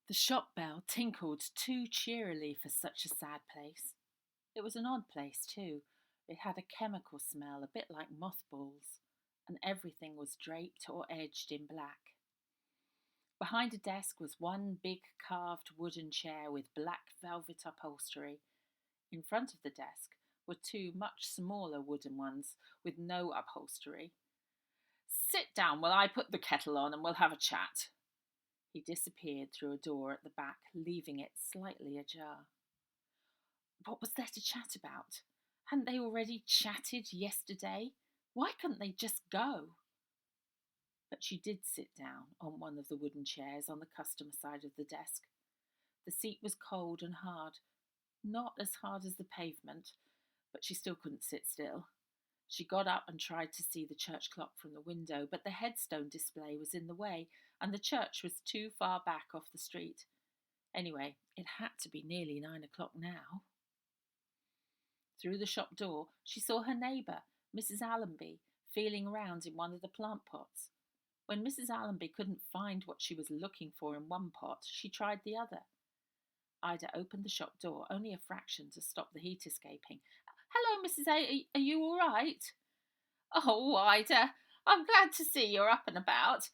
The shop bell tinkled too cheerily for such a sad place. It was an odd place, too. It had a chemical smell, a bit like mothballs, and everything was draped or edged in black. Behind a desk was one big carved wooden chair with black velvet upholstery. In front of the desk were two much smaller wooden ones with no upholstery. Sit down while I put the kettle on and we'll have a chat. He disappeared through a door at the back, leaving it slightly ajar. What was there to chat about? Hadn't they already chatted yesterday? Why couldn't they just go? But she did sit down on one of the wooden chairs on the customer side of the desk. The seat was cold and hard, not as hard as the pavement, but she still couldn't sit still. She got up and tried to see the church clock from the window, but the headstone display was in the way, and the church was too far back off the street. Anyway, it had to be nearly 9 o'clock now. Through the shop door, she saw her neighbour, Mrs. Allenby, feeling around in one of the plant pots. When Mrs. Allenby couldn't find what she was looking for in one pot, she tried the other. Ida opened the shop door only a fraction to stop the heat escaping. Hello, Mrs. A. Are you all right? Oh, Ida, I'm glad to see you're up and about.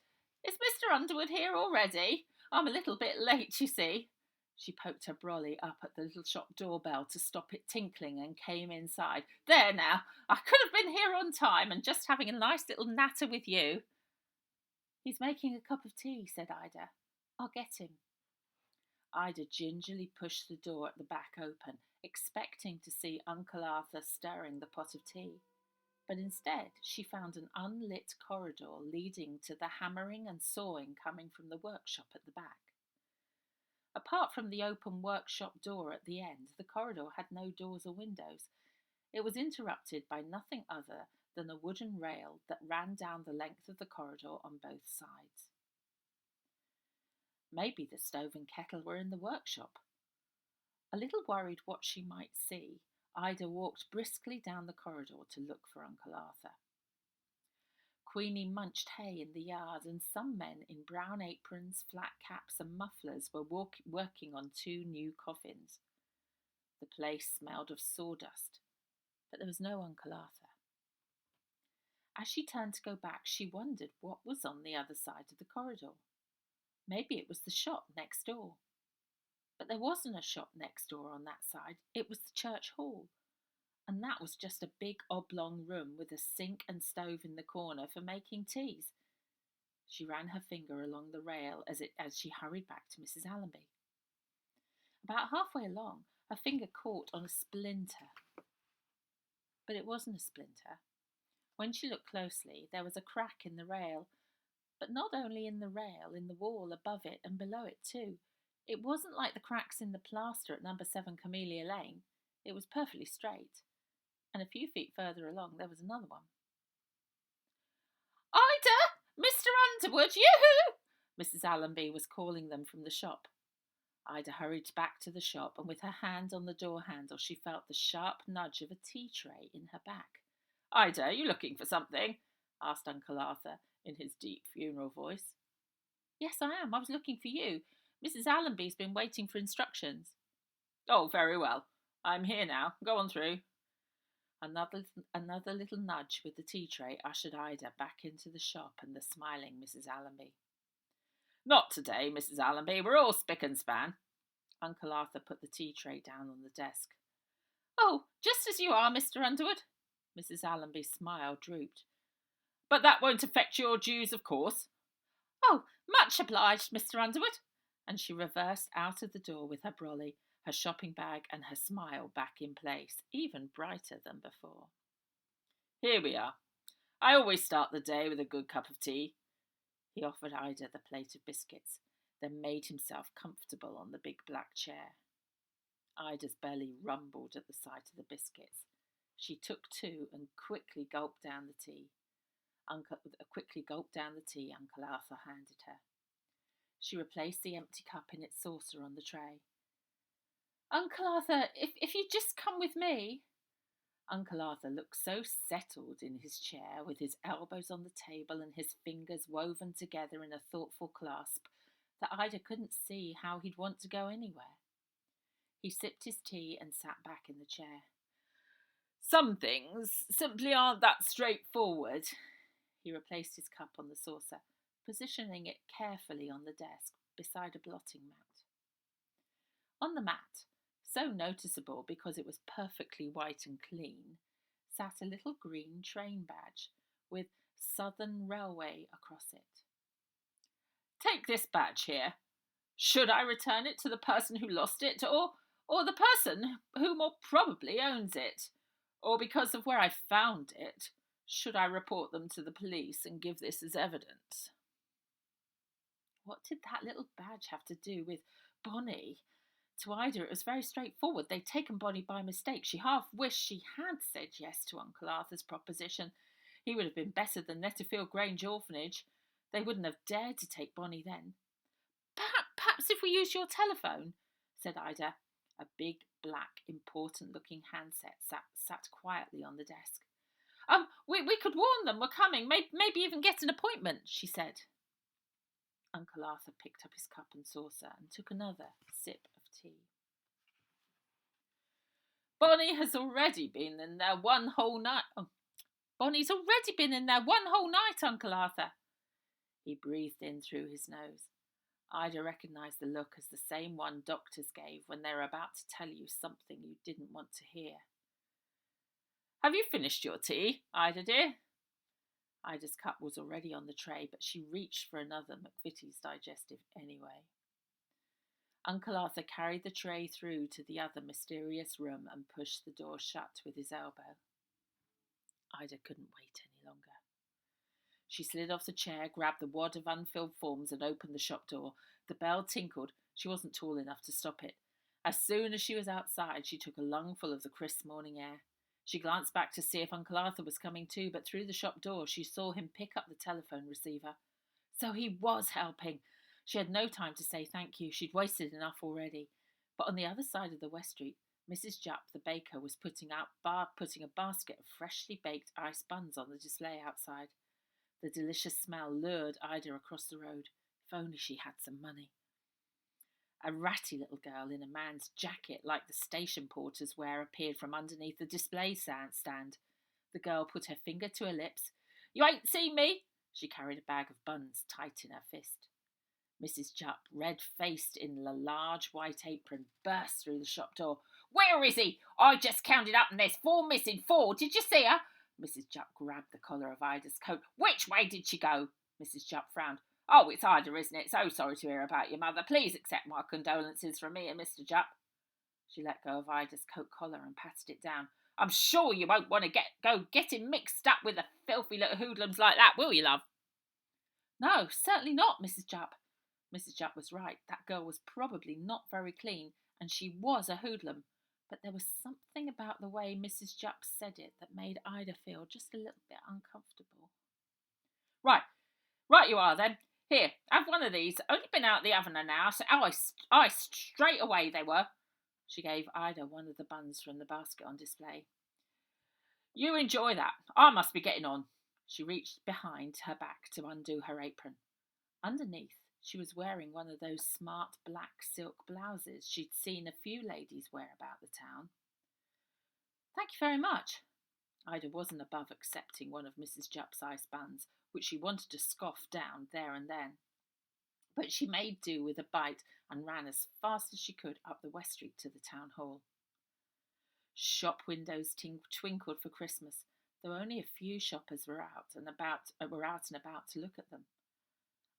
Is Mr. Underwood here already? I'm a little bit late, you see. She poked her brolly up at the little shop doorbell to stop it tinkling and came inside. There now, I could have been here on time and just having a nice little natter with you. He's making a cup of tea, said Ida. I'll get him. Ida gingerly pushed the door at the back open, expecting to see Uncle Arthur stirring the pot of tea. But instead she found an unlit corridor leading to the hammering and sawing coming from the workshop at the back. Apart from the open workshop door at the end, the corridor had no doors or windows. It was interrupted by nothing other than a wooden rail that ran down the length of the corridor on both sides. Maybe the stove and kettle were in the workshop. A little worried what she might see, Ida walked briskly down the corridor to look for Uncle Arthur. Queenie munched hay in the yard, and some men in brown aprons, flat caps, and mufflers were working on two new coffins. The place smelled of sawdust, but there was no Uncle Arthur. As she turned to go back, she wondered what was on the other side of the corridor. Maybe it was the shop next door. But there wasn't a shop next door on that side. It was the church hall. And that was just a big oblong room with a sink and stove in the corner for making teas. She ran her finger along the rail as she hurried back to Mrs. Allenby. About halfway along, her finger caught on a splinter. But it wasn't a splinter. When she looked closely, there was a crack in the rail. But not only in the rail, in the wall above it and below it too. It wasn't like the cracks in the plaster at number 7 Camellia Lane. It was perfectly straight. And a few feet further along there was another one. Ida! Mr. Underwood! Yoo-hoo! Mrs. Allenby was calling them from the shop. Ida hurried back to the shop, and with her hand on the door handle she felt the sharp nudge of a tea tray in her back. Ida, are you looking for something? Asked Uncle Arthur in his deep funeral voice. Yes, I am. I was looking for you. Mrs. Allenby's been waiting for instructions. Oh, very well. I'm here now. Go on through. Another little nudge with the tea tray ushered Ida back into the shop and the smiling Mrs. Allenby. Not today, Mrs. Allenby. We're all spick and span. Uncle Arthur put the tea tray down on the desk. Oh, just as you are, Mr. Underwood. Mrs. Allenby's smile drooped. But that won't affect your dues, of course. Oh, much obliged, Mr. Underwood. And she reversed out of the door with her brolly, her shopping bag and her smile back in place, even brighter than before. Here we are. I always start the day with a good cup of tea. He offered Ida the plate of biscuits, then made himself comfortable on the big black chair. Ida's belly rumbled at the sight of the biscuits. She took two and quickly gulped down the tea. Uncle Arthur handed her. She replaced the empty cup in its saucer on the tray. Uncle Arthur, if you'd just come with me. Uncle Arthur looked so settled in his chair, with his elbows on the table and his fingers woven together in a thoughtful clasp, that Ida couldn't see how he'd want to go anywhere. He sipped his tea and sat back in the chair. Some things simply aren't that straightforward. He replaced his cup on the saucer, positioning it carefully on the desk beside a blotting mat. On the mat, so noticeable because it was perfectly white and clean, sat a little green train badge with Southern Railway across it. Take this badge here. Should I return it to the person who lost it, or the person who more probably owns it? Or because of where I found it, should I report them to the police and give this as evidence? What did that little badge have to do with Bonnie? To Ida, it was very straightforward. They'd taken Bonnie by mistake. She half wished she had said yes to Uncle Arthur's proposition. He would have been better than Netterfield Grange Orphanage. They wouldn't have dared to take Bonnie then. Perhaps if we use your telephone, said Ida. A big, black, important-looking handset sat quietly on the desk. We could warn them we're coming, maybe even get an appointment, she said. Uncle Arthur picked up his cup and saucer and took another sip of tea. Bonnie has already been in there one whole night. Bonnie's already been in there one whole night, Uncle Arthur. He breathed in through his nose. Ida recognised the look as the same one doctors gave when they were about to tell you something you didn't want to hear. Have you finished your tea, Ida dear? Ida's cup was already on the tray, but she reached for another McVitie's digestive anyway. Uncle Arthur carried the tray through to the other mysterious room and pushed the door shut with his elbow. Ida couldn't wait any longer. She slid off the chair, grabbed the wad of unfilled forms and opened the shop door. The bell tinkled. She wasn't tall enough to stop it. As soon as she was outside, she took a lungful of the crisp morning air. She glanced back to see if Uncle Arthur was coming too, but through the shop door she saw him pick up the telephone receiver. So he was helping. She had no time to say thank you. She'd wasted enough already. But on the other side of the West Street, Mrs. Jupp, the baker, was putting a basket of freshly baked ice buns on the display outside. The delicious smell lured Ida across the road. If only she had some money. A ratty little girl in a man's jacket like the station porters wear appeared from underneath the display stand. The girl put her finger to her lips. You ain't seen me? She carried a bag of buns tight in her fist. Mrs. Jupp, red-faced in a large white apron, burst through the shop door. Where is he? I just counted up and there's 4 missing. 4. Did you see her? Mrs. Jupp grabbed the collar of Ida's coat. Which way did she go? Mrs. Jupp frowned. Oh, it's Ida, isn't it? So sorry to hear about your mother. Please accept my condolences from me and Mr. Jupp. She let go of Ida's coat collar and patted it down. I'm sure you won't want to go getting mixed up with the filthy little hoodlums like that, will you, love? No, certainly not, Mrs. Jupp. Mrs. Jupp was right. That girl was probably not very clean, and she was a hoodlum. But there was something about the way Mrs. Jupp said it that made Ida feel just a little bit uncomfortable. Right you are then. Here, have one of these. Only been out the oven an hour, so straight away they were. She gave Ida one of the buns from the basket on display. You enjoy that. I must be getting on. She reached behind her back to undo her apron. Underneath, she was wearing one of those smart black silk blouses she'd seen a few ladies wear about the town. Thank you very much. Ida wasn't above accepting one of Mrs. Jupp's ice buns, which she wanted to scoff down there and then. But she made do with a bite and ran as fast as she could up the West Street to the town hall. Shop windows twinkled for Christmas, though only a few shoppers were out and about to look at them.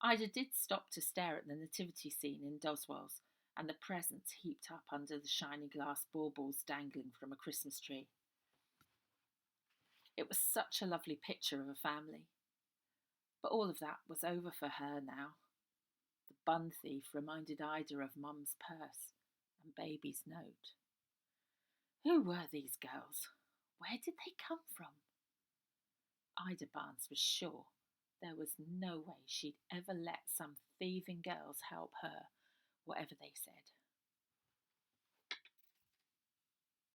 Ida did stop to stare at the nativity scene in Doswell's and the presents heaped up under the shiny glass baubles dangling from a Christmas tree. It was such a lovely picture of a family. But all of that was over for her now. The bun thief reminded Ida of Mum's purse and Baby's note. Who were these girls? Where did they come from? Ida Barnes was sure there was no way she'd ever let some thieving girls help her, whatever they said.